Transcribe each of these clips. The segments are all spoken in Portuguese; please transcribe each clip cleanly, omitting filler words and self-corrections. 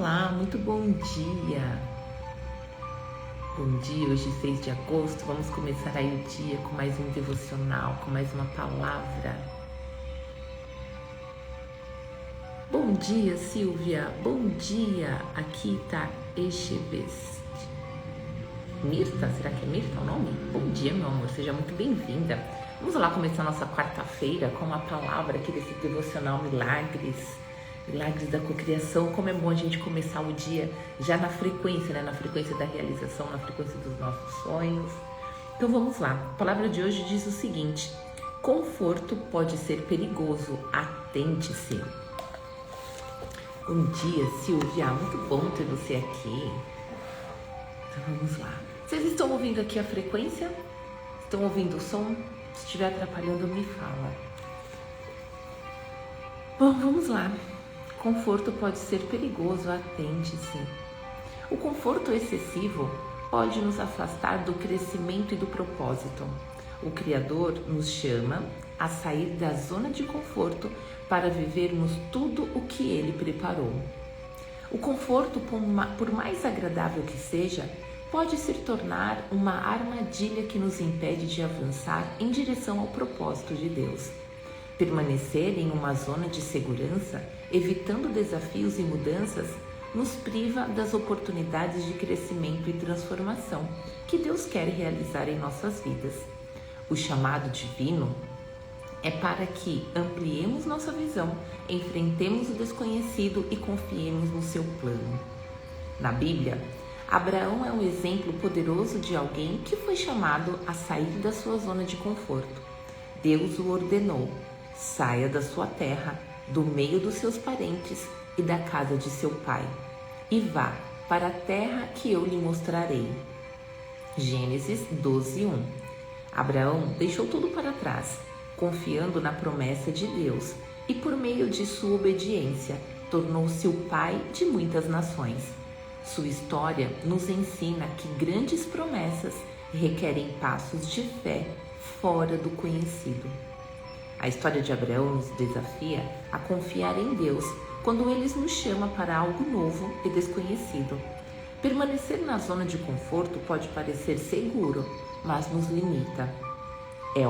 Olá, muito bom dia. Bom dia, hoje 6 de agosto, vamos começar aí o dia com mais um devocional, com mais uma palavra. Bom dia, Silvia. Bom dia. Aqui tá Echeves. Mirta, será que é Mirta o nome? Bom dia, meu amor, seja muito bem-vinda. Vamos lá começar a nossa quarta-feira com uma palavra aqui desse devocional Milagres da cocriação. Como é bom a gente começar o dia já na frequência, né? Na frequência da realização, na frequência dos nossos sonhos. Então vamos lá. A palavra de hoje diz o seguinte: conforto pode ser perigoso, atente-se. Bom dia, Silvia, muito bom ter você aqui. Então vamos lá. Vocês estão ouvindo aqui a frequência? Estão ouvindo o som? Se estiver atrapalhando, me fala. Bom, vamos lá. Conforto pode ser perigoso, atente-se. O conforto excessivo pode nos afastar do crescimento e do propósito. O Criador nos chama a sair da zona de conforto para vivermos tudo o que Ele preparou. O conforto, por mais agradável que seja, pode se tornar uma armadilha que nos impede de avançar em direção ao propósito de Deus. Permanecer em uma zona de segurança, evitando desafios e mudanças, nos priva das oportunidades de crescimento e transformação que Deus quer realizar em nossas vidas. O chamado divino é para que ampliemos nossa visão, enfrentemos o desconhecido e confiemos no seu plano. Na Bíblia, Abraão é um exemplo poderoso de alguém que foi chamado a sair da sua zona de conforto. Deus o ordenou: saia da sua terra, do meio dos seus parentes e da casa de seu pai, e vá para a terra que eu lhe mostrarei. Gênesis 12:1. Abraão deixou tudo para trás, confiando na promessa de Deus, e por meio de sua obediência, tornou-se o pai de muitas nações. Sua história nos ensina que grandes promessas requerem passos de fé fora do conhecido. A história de Abraão nos desafia a confiar em Deus quando Ele nos chama para algo novo e desconhecido. Permanecer na zona de conforto pode parecer seguro, mas nos limita. É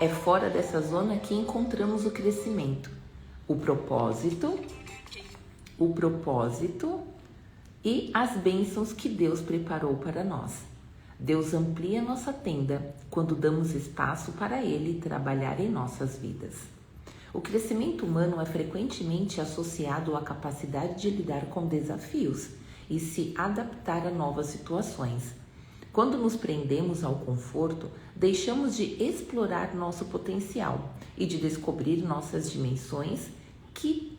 fora dessa zona que encontramos o crescimento, o propósito e as bênçãos que Deus preparou para nós. Deus amplia nossa tenda quando damos espaço para Ele trabalhar em nossas vidas. O crescimento humano é frequentemente associado à capacidade de lidar com desafios e se adaptar a novas situações. Quando nos prendemos ao conforto, deixamos de explorar nosso potencial e de descobrir nossas dimensões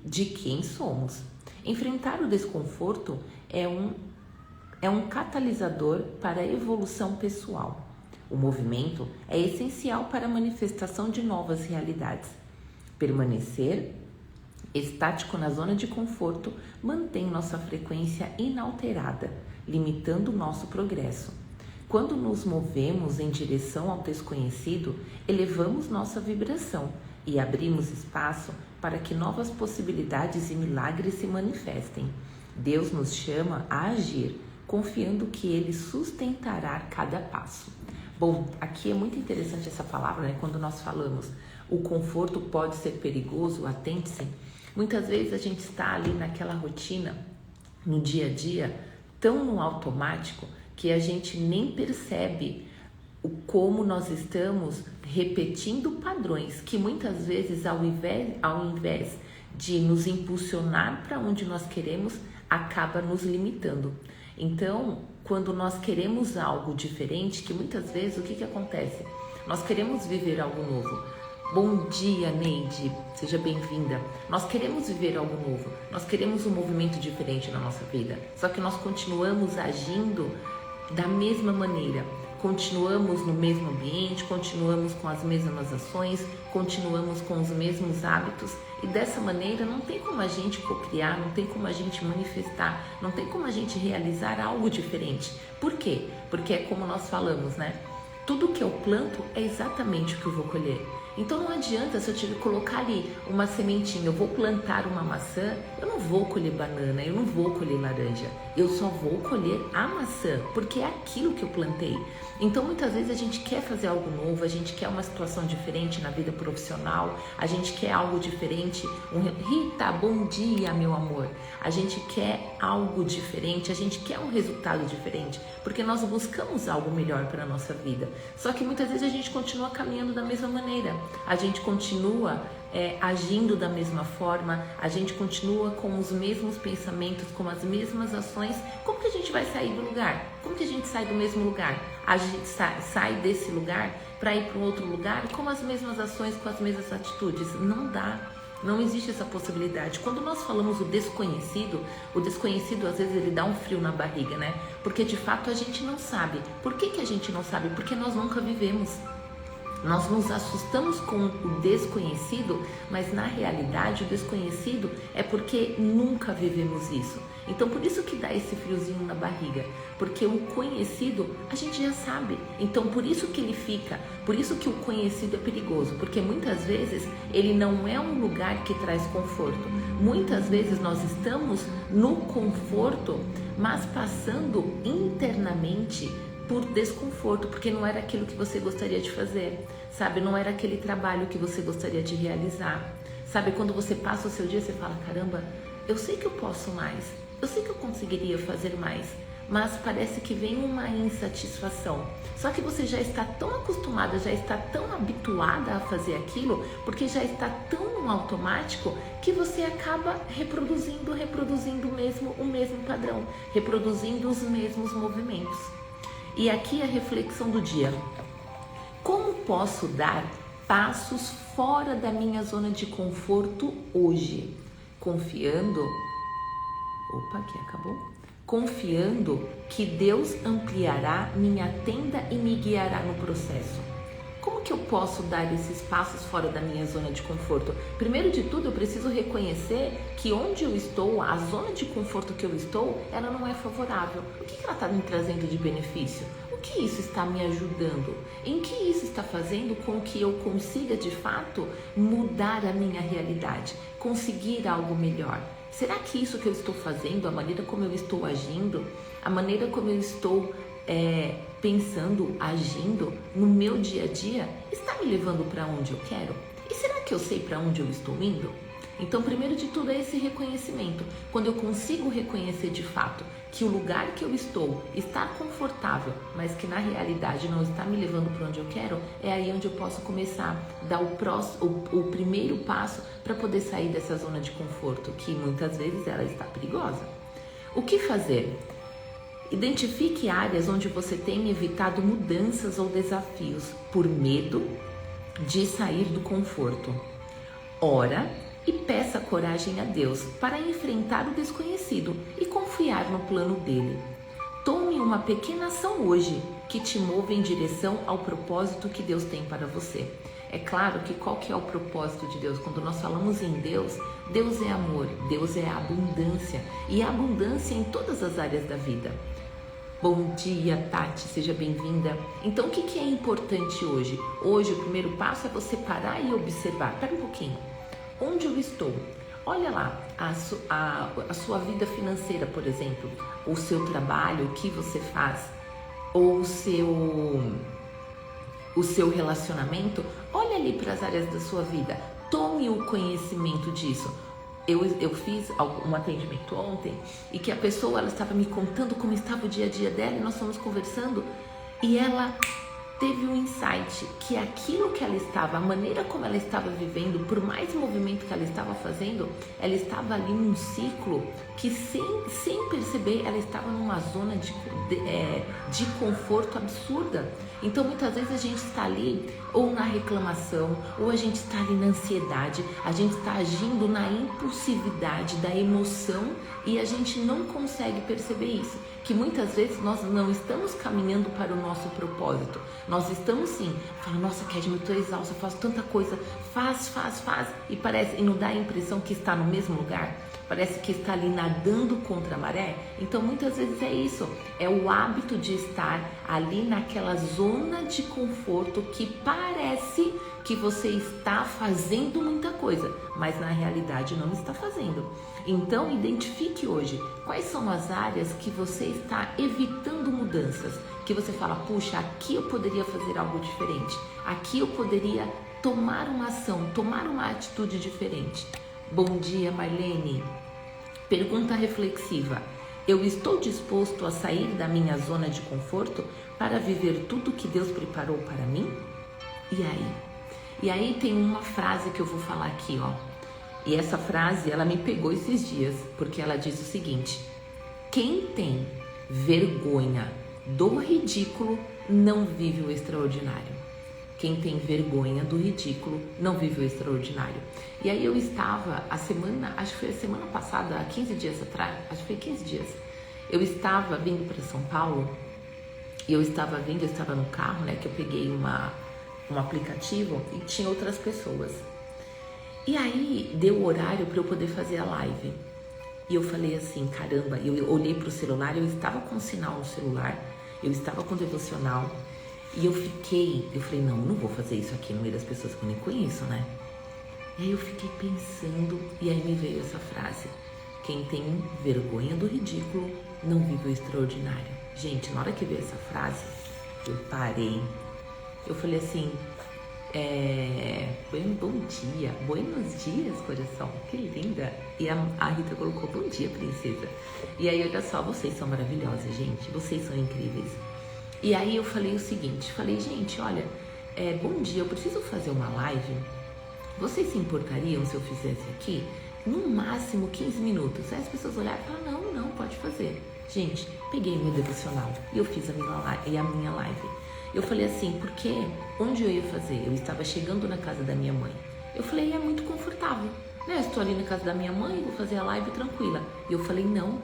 de quem somos. Enfrentar o desconforto é um catalisador para a evolução pessoal. O movimento é essencial para a manifestação de novas realidades. Permanecer estático na zona de conforto mantém nossa frequência inalterada, limitando o nosso progresso. Quando nos movemos em direção ao desconhecido, elevamos nossa vibração e abrimos espaço para que novas possibilidades e milagres se manifestem. Deus nos chama a agir, confiando que Ele sustentará cada passo. Bom, aqui é muito interessante essa palavra, né? Quando nós falamos o conforto pode ser perigoso, atente-se. Muitas vezes a gente está ali naquela rotina, no dia a dia, tão no automático, que a gente nem percebe como nós estamos repetindo padrões que muitas vezes, ao invés de nos impulsionar para onde nós queremos, acaba nos limitando. Então, quando nós queremos algo diferente, que muitas vezes o que acontece? Nós queremos viver algo novo. Bom dia, Neide, seja bem-vinda. Nós queremos viver algo novo, nós queremos um movimento diferente na nossa vida, só que nós continuamos agindo da mesma maneira, continuamos no mesmo ambiente, continuamos com as mesmas ações, continuamos com os mesmos hábitos e dessa maneira não tem como a gente cocriar, não tem como a gente manifestar, não tem como a gente realizar algo diferente. Por quê? Porque é como nós falamos, né? Tudo que eu planto é exatamente o que eu vou colher. Então não adianta se eu tiver que colocar ali uma sementinha, eu vou plantar uma maçã, eu não vou colher banana, eu não vou colher laranja, eu só vou colher a maçã, porque é aquilo que eu plantei. Então muitas vezes a gente quer fazer algo novo, a gente quer uma situação diferente na vida profissional, a gente quer algo diferente. Rita, bom dia, meu amor. A gente quer algo diferente, a gente quer um resultado diferente, porque nós buscamos algo melhor para a nossa vida. Só que muitas vezes a gente continua caminhando da mesma maneira, a gente continua agindo da mesma forma, a gente continua com os mesmos pensamentos, com as mesmas ações. Como que a gente vai sair do lugar? Como que a gente sai do mesmo lugar? A gente sai desse lugar para ir para um outro lugar com as mesmas ações, com as mesmas atitudes? Não dá. Não existe essa possibilidade. Quando nós falamos o desconhecido às vezes ele dá um frio na barriga, né? Porque de fato a gente não sabe. Por que a gente não sabe? Porque nós nunca vivemos. Nós nos assustamos com o desconhecido, mas na realidade o desconhecido é porque nunca vivemos isso. Então por isso que dá esse friozinho na barriga, porque o conhecido a gente já sabe. Então por isso que ele fica, por isso que o conhecido é perigoso, porque muitas vezes ele não é um lugar que traz conforto. Muitas vezes nós estamos no conforto, mas passando internamente por desconforto, porque não era aquilo que você gostaria de fazer, sabe? Não era aquele trabalho que você gostaria de realizar, sabe? Quando você passa o seu dia, você fala, caramba, eu sei que eu posso mais, eu sei que eu conseguiria fazer mais, mas parece que vem uma insatisfação. Só que você já está tão acostumada, já está tão habituada a fazer aquilo, porque já está tão no automático, que você acaba reproduzindo o mesmo padrão, reproduzindo os mesmos movimentos. E aqui a reflexão do dia. Como posso dar passos fora da minha zona de conforto hoje? Confiando que Deus ampliará minha tenda e me guiará no processo. Como que eu posso dar esses passos fora da minha zona de conforto? Primeiro de tudo, eu preciso reconhecer que onde eu estou, a zona de conforto que eu estou, ela não é favorável. O que ela está me trazendo de benefício? O que isso está me ajudando? Em que isso está fazendo com que eu consiga, de fato, mudar a minha realidade? Conseguir algo melhor? Será que isso que eu estou fazendo, a maneira como eu estou agindo, a maneira como eu estou pensando, agindo no meu dia a dia, está me levando para onde eu quero? E será que eu sei para onde eu estou indo? Então, primeiro de tudo é esse reconhecimento. Quando eu consigo reconhecer de fato que o lugar que eu estou está confortável, mas que na realidade não está me levando para onde eu quero, é aí onde eu posso começar a dar o primeiro passo para poder sair dessa zona de conforto, que muitas vezes ela está perigosa. O que fazer? Identifique áreas onde você tem evitado mudanças ou desafios por medo de sair do conforto. Ora e peça coragem a Deus para enfrentar o desconhecido e confiar no plano dele. Tome uma pequena ação hoje que te mova em direção ao propósito que Deus tem para você. É claro que qual que é o propósito de Deus? Quando nós falamos em Deus, Deus é amor, Deus é abundância, e abundância em todas as áreas da vida. Bom dia, Tati, seja bem-vinda. Então, o que é importante hoje? Hoje, o primeiro passo é você parar e observar. Espera um pouquinho. Onde eu estou? Olha lá, a sua vida financeira, por exemplo, o seu trabalho, o que você faz, ou o seu relacionamento. Olha ali para as áreas da sua vida. Tome o conhecimento disso. Eu fiz um atendimento ontem e que a pessoa ela estava me contando como estava o dia a dia dela, e nós fomos conversando e ela teve um insight que aquilo que ela estava, a maneira como ela estava vivendo, por mais movimento que ela estava fazendo, ela estava ali num ciclo que sem perceber ela estava numa zona de conforto absurda. Então muitas vezes a gente está ali ou na reclamação, ou a gente está ali na ansiedade, a gente está agindo na impulsividade da emoção e a gente não consegue perceber isso, que muitas vezes nós não estamos caminhando para o nosso propósito. Nós estamos sim, fala, nossa Kedma, eu estou exausta, eu faço tanta coisa, faz, e não dá a impressão que está no mesmo lugar? Parece que está ali nadando contra a maré. Então muitas vezes é isso, é o hábito de estar ali naquela zona de conforto que parece que você está fazendo muita coisa, mas na realidade não está fazendo. Então, identifique hoje quais são as áreas que você está evitando mudanças, que você fala, puxa, aqui eu poderia fazer algo diferente, aqui eu poderia tomar uma ação, tomar uma atitude diferente. Bom dia, Marlene. Pergunta reflexiva. Eu estou disposto a sair da minha zona de conforto para viver tudo que Deus preparou para mim? E aí? E aí tem uma frase que eu vou falar aqui, ó. E essa frase, ela me pegou esses dias, porque ela diz o seguinte: quem tem vergonha do ridículo não vive o extraordinário. Quem tem vergonha do ridículo não vive o extraordinário. E aí eu estava acho que foi a semana passada, há 15 dias atrás, acho que foi 15 dias, eu estava vindo para São Paulo e eu estava no carro, né, que eu peguei um aplicativo e tinha outras pessoas. E aí deu o horário para eu poder fazer a live. E eu falei assim, caramba, eu olhei para o celular, eu estava com sinal no celular, eu estava com devocional. E eu falei, não vou fazer isso aqui no meio das pessoas que eu nem conheço, né? E aí eu fiquei pensando e aí me veio essa frase: quem tem vergonha do ridículo não vive o extraordinário. Gente, na hora que veio essa frase, eu parei. Eu falei assim, bom dia, buenos dias, coração, que linda. E a Rita colocou, bom dia, princesa. E aí, olha só, vocês são maravilhosas, gente, vocês são incríveis. E aí eu falei o seguinte, gente, olha, bom dia, eu preciso fazer uma live, vocês se importariam se eu fizesse aqui? No máximo 15 minutos. Aí as pessoas olharam e falaram, não, pode fazer. Gente, peguei meu devocional e eu fiz a minha live. Eu falei assim, porque onde eu ia fazer? Eu estava chegando na casa da minha mãe. Eu falei, é muito confortável, né? Eu estou ali na casa da minha mãe, vou fazer a live tranquila. E eu falei, não,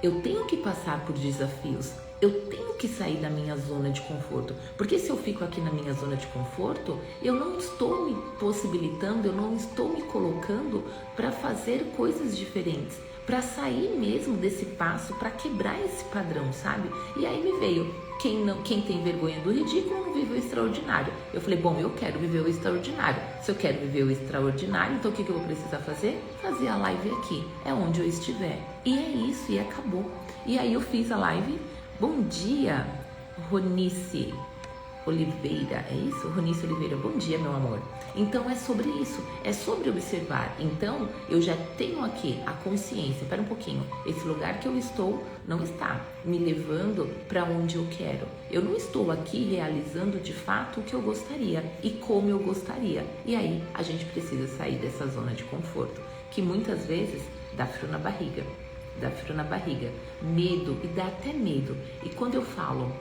eu tenho que passar por desafios. Eu tenho que sair da minha zona de conforto, porque se eu fico aqui na minha zona de conforto, eu não estou me possibilitando, eu não estou me colocando para fazer coisas diferentes, para sair mesmo desse passo, para quebrar esse padrão, sabe? E aí me veio, quem tem vergonha do ridículo não vive o extraordinário. Eu falei, bom, eu quero viver o extraordinário. Se eu quero viver o extraordinário, então o que eu vou precisar fazer? Fazer a live aqui, é onde eu estiver. E é isso, e acabou. E aí eu fiz a live. Bom dia, Ronice Oliveira, é isso? Ronice Oliveira, bom dia, meu amor. Então é sobre isso, é sobre observar. Então eu já tenho aqui a consciência, espera um pouquinho, esse lugar que eu estou não está me levando para onde eu quero. Eu não estou aqui realizando de fato o que eu gostaria e como eu gostaria. E aí a gente precisa sair dessa zona de conforto, que muitas vezes dá frio na barriga. Medo, e dá até medo. E quando eu falo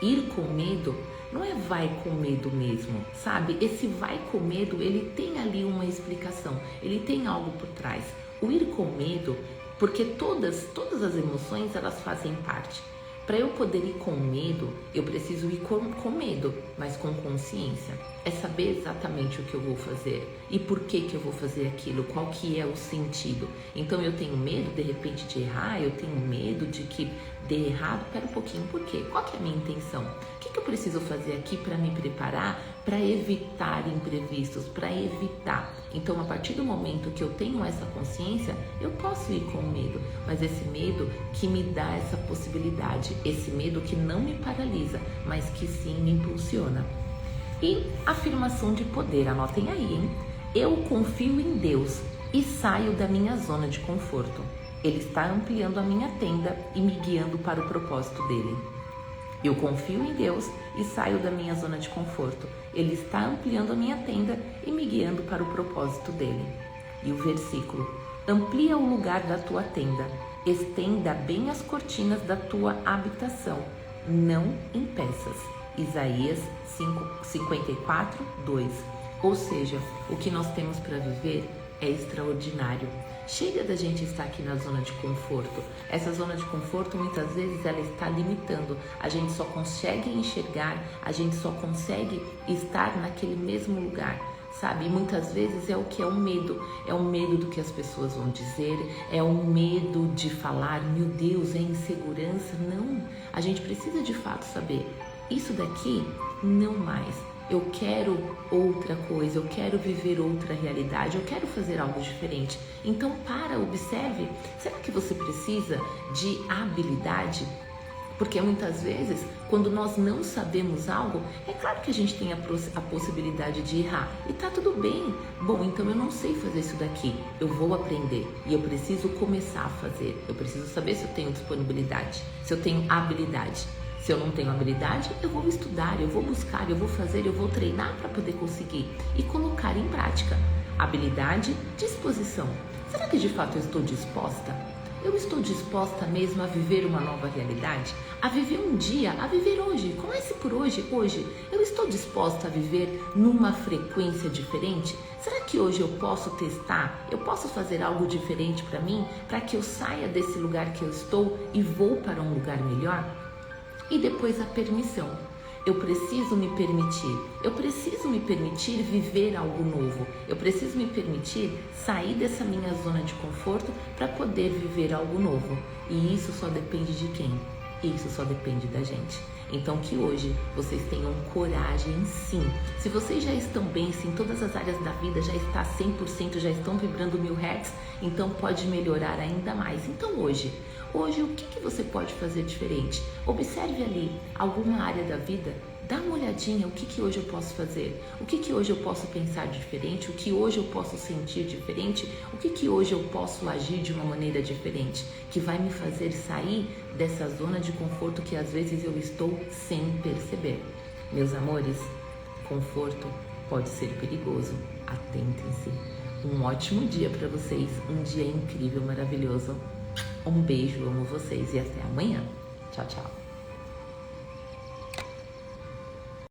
ir com medo, não é vai com medo mesmo, sabe? Esse vai com medo, ele tem ali uma explicação, ele tem algo por trás. O ir com medo, porque todas as emoções, elas fazem parte. Para eu poder ir com medo, eu preciso ir com medo, mas com consciência. É saber exatamente o que eu vou fazer e por que eu vou fazer aquilo, qual que é o sentido. Então eu tenho medo de repente de errar, eu tenho medo de que dê errado. Pera um pouquinho, por quê? Qual que é a minha intenção? O que eu preciso fazer aqui para me preparar, para evitar imprevistos, para evitar? Então, a partir do momento que eu tenho essa consciência, eu posso ir com medo, mas esse medo que me dá essa possibilidade, esse medo que não me paralisa, mas que sim me impulsiona. E afirmação de poder, anotem aí, hein? Eu confio em Deus e saio da minha zona de conforto. Ele está ampliando a minha tenda e me guiando para o propósito dele. Eu confio em Deus e saio da minha zona de conforto. Ele está ampliando a minha tenda e me guiando para o propósito dele. E o versículo: amplia o lugar da tua tenda, estenda bem as cortinas da tua habitação, não impeças. Isaías 54, 2. Ou seja, o que nós temos para viver é extraordinário. Chega da gente estar aqui na zona de conforto. Essa zona de conforto, muitas vezes, ela está limitando. A gente só consegue enxergar, a gente só consegue estar naquele mesmo lugar, sabe? E muitas vezes é o que é o medo. É o medo do que as pessoas vão dizer, é o medo de falar, meu Deus, é insegurança. Não, a gente precisa de fato saber, isso daqui não mais. eu quero outra coisa, eu quero viver outra realidade, eu quero fazer algo diferente. Então observe, será que você precisa de habilidade? Porque muitas vezes, quando nós não sabemos algo, é claro que a gente tem a possibilidade de errar. E tá tudo bem. Bom, então eu não sei fazer isso daqui. Eu vou aprender e eu preciso começar a fazer. Eu preciso saber se eu tenho disponibilidade, se eu tenho habilidade. Se eu não tenho habilidade, eu vou estudar, eu vou buscar, eu vou fazer, eu vou treinar para poder conseguir e colocar em prática. Habilidade, disposição. Será que de fato eu estou disposta? Eu estou disposta mesmo a viver uma nova realidade? A viver um dia, a viver hoje? Comece por hoje. Hoje, eu estou disposta a viver numa frequência diferente? Será que hoje eu posso testar? Eu posso fazer algo diferente para mim? Para que eu saia desse lugar que eu estou e vou para um lugar melhor? E depois a permissão. Eu preciso me permitir viver algo novo. Eu preciso me permitir sair dessa minha zona de conforto para poder viver algo novo. E isso só depende de quem? Isso só depende da gente. Então que hoje vocês tenham coragem, sim. Se vocês já estão bem, se em todas as áreas da vida já está 100%, já estão vibrando 1000 Hz, então pode melhorar ainda mais. Então hoje o que você pode fazer diferente? Observe ali alguma área da vida, dá uma olhadinha, o que hoje eu posso fazer? O que hoje eu posso pensar diferente? O que hoje eu posso sentir diferente? O que hoje eu posso agir de uma maneira diferente? Que vai me fazer sair dessa zona de conforto que às vezes eu estou sem perceber. Meus amores, conforto pode ser perigoso. Atentem-se. Um ótimo dia para vocês, um dia incrível, maravilhoso. Um beijo, amo vocês e até amanhã. Tchau, tchau.